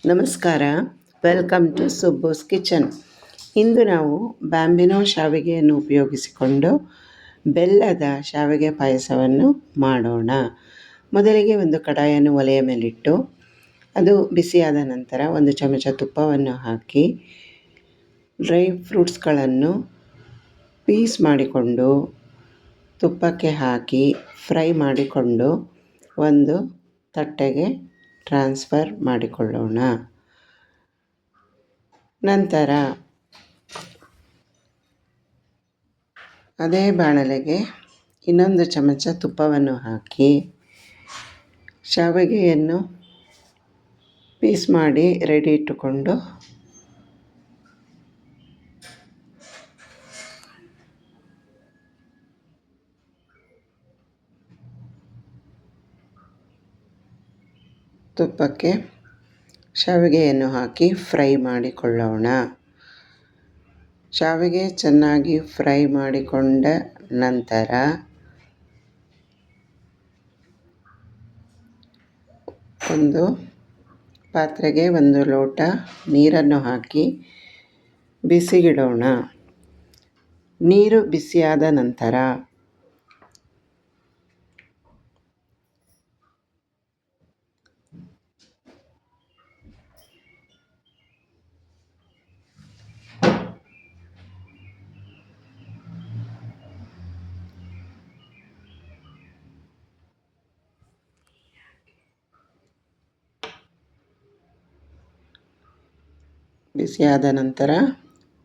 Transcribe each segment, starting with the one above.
ನಮಸ್ಕಾರ, welcome to ಸುಬ್ಬೂಸ್ kitchen. ಇಂದು ನಾವು ಬ್ಯಾಂಬಿನೋ ಶಾವಿಗೆಯನ್ನು ಉಪಯೋಗಿಸಿಕೊಂಡು ಬೆಲ್ಲದ ಶಾವಿಗೆ ಪಾಯಸವನ್ನು ಮಾಡೋಣ. ಮೊದಲಿಗೆ ಒಂದು ಕಡಾಯನ್ನು ಒಲೆಯ ಮೇಲಿಟ್ಟು ಅದು ಬಿಸಿಯಾದ ನಂತರ 1 ಚಮಚ ತುಪ್ಪವನ್ನು ಹಾಕಿ ಡ್ರೈ ಫ್ರೂಟ್ಸ್ಗಳನ್ನು ಪೀಸ್ ಮಾಡಿಕೊಂಡು ತುಪ್ಪಕ್ಕೆ ಹಾಕಿ ಫ್ರೈ ಮಾಡಿಕೊಂಡು ಒಂದು ತಟ್ಟೆಗೆ ಟ್ರಾನ್ಸ್ಫರ್ ಮಾಡಿಕೊಳ್ಳೋಣ. ನಂತರ ಅದೇ ಬಾಣಲೆಗೆ 1 ಚಮಚ ತುಪ್ಪವನ್ನು ಹಾಕಿ ಶಾವಿಗೆಯನ್ನು ಪೀಸ್ ಮಾಡಿ ರೆಡಿ ಇಟ್ಟುಕೊಂಡು ತುಪ್ಪಕ್ಕೆ ಶಾವಿಗೆಯನ್ನು ಹಾಕಿ ಫ್ರೈ ಮಾಡಿಕೊಳ್ಳೋಣ. ಶಾವಿಗೆ ಚೆನ್ನಾಗಿ ಫ್ರೈ ಮಾಡಿಕೊಂಡ ನಂತರ ಒಂದು ಪಾತ್ರೆಗೆ 1 ಲೋಟ ನೀರನ್ನು ಹಾಕಿ ಬಿಸಿಗಿಡೋಣ. ನೀರು ಬಿಸಿಯಾದ ನಂತರ ಬಿಸಿಯಾದ ನಂತರ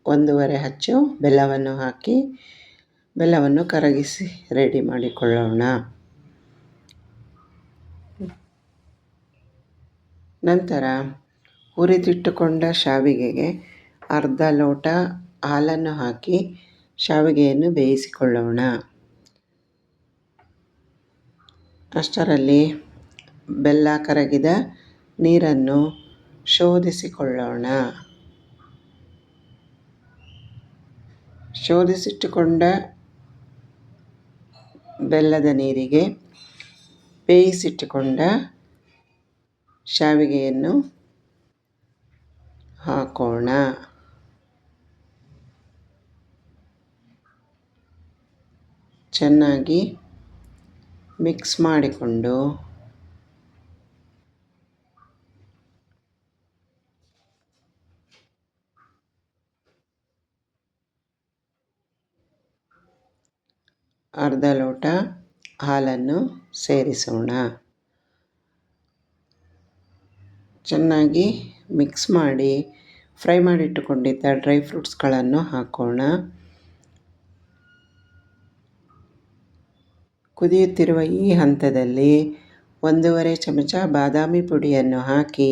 1½ ಅಚ್ಚು ಬೆಲ್ಲವನ್ನು ಹಾಕಿ ಬೆಲ್ಲವನ್ನು ಕರಗಿಸಿ ರೆಡಿ ಮಾಡಿಕೊಳ್ಳೋಣ. ನಂತರ ಹುರಿದಿಟ್ಟುಕೊಂಡ ಶಾವಿಗೆಗೆ ಅರ್ಧ ಲೋಟ ಹಾಲನ್ನು ಹಾಕಿ ಶಾವಿಗೆಯನ್ನು ಬೇಯಿಸಿಕೊಳ್ಳೋಣ. ಅಷ್ಟರಲ್ಲಿ ಬೆಲ್ಲ ಕರಗಿದ ನೀರನ್ನು ಶೋಧಿಸಿಕೊಳ್ಳೋಣ. ಶೋಧಿಸಿಟ್ಟುಕೊಂಡ ಬೆಲ್ಲದ ನೀರಿಗೆ ಬೇಯಿಸಿಟ್ಟುಕೊಂಡ ಶಾವಿಗೆಯನ್ನು ಹಾಕೋಣ. ಚೆನ್ನಾಗಿ ಮಿಕ್ಸ್ ಮಾಡಿಕೊಂಡು ಅರ್ಧ ಲೋಟ ಹಾಲನ್ನು ಸೇರಿಸೋಣ. ಚೆನ್ನಾಗಿ ಮಿಕ್ಸ್ ಮಾಡಿ ಫ್ರೈ ಮಾಡಿಟ್ಟುಕೊಂಡಿದ್ದ ಡ್ರೈ ಫ್ರೂಟ್ಸ್ಗಳನ್ನು ಹಾಕೋಣ. ಕುದಿಯುತ್ತಿರುವ ಈ ಹಂತದಲ್ಲಿ 1½ ಚಮಚ ಬಾದಾಮಿ ಪುಡಿಯನ್ನು ಹಾಕಿ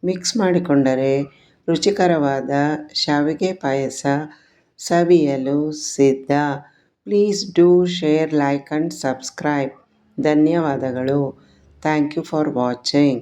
ಮಿಕ್ಸ್ ಮಾಡಿಕೊಂಡರೆ ರುಚಿಕರವಾದ ಶಾವಿಗೆ ಪಾಯಸ ಸವಿಯಲು ಸಿದ್ಧ. Please do share, like and subscribe. ಧನ್ಯವಾದಗಳು. Thank you for watching.